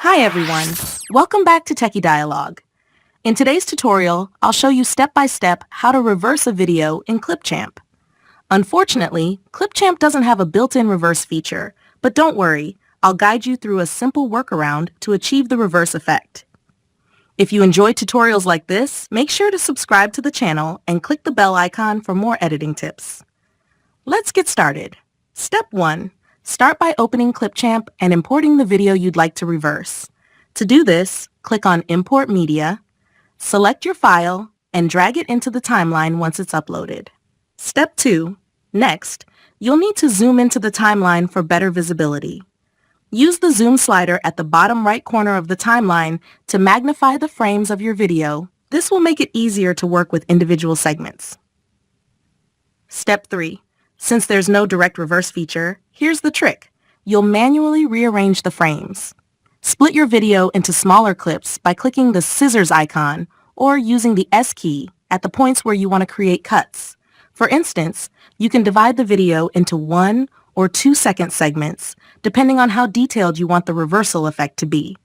Hi everyone, welcome back to Techie Dialogue. In today's tutorial, I'll show you step-by-step how to reverse a video in Clipchamp. Unfortunately, Clipchamp doesn't have a built-in reverse feature, but don't worry, I'll guide you through a simple workaround to achieve the reverse effect. If you enjoy tutorials like this, make sure to subscribe to the channel and click the bell icon for more editing tips. Let's get started. Step 1. Start by opening Clipchamp and importing the video you'd like to reverse. To do this, click on Import Media, select your file, and drag it into the timeline once it's uploaded. Step 2. Next, you'll need to zoom into the timeline for better visibility. Use the zoom slider at the bottom right corner of the timeline to magnify the frames of your video. This will make it easier to work with individual segments. Step 3. Since there's no direct reverse feature, here's the trick. You'll manually rearrange the frames. Split your video into smaller clips by clicking the scissors icon or using the S key at the points where you want to create cuts. For instance, you can divide the video into 1 or 2-second segments, depending on how detailed you want the reversal effect to be.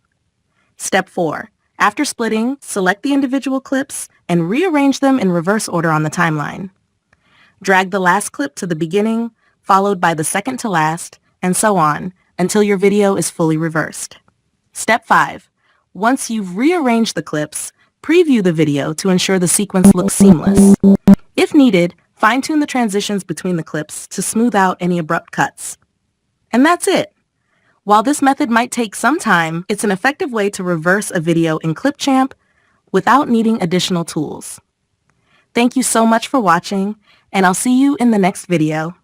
Step 4. After splitting, select the individual clips and rearrange them in reverse order on the timeline. Drag the last clip to the beginning, followed by the second to last, and so on, until your video is fully reversed. Step 5. Once you've rearranged the clips, preview the video to ensure the sequence looks seamless. If needed, fine-tune the transitions between the clips to smooth out any abrupt cuts. And that's it. While this method might take some time, it's an effective way to reverse a video in Clipchamp without needing additional tools. Thank you so much for watching, and I'll see you in the next video.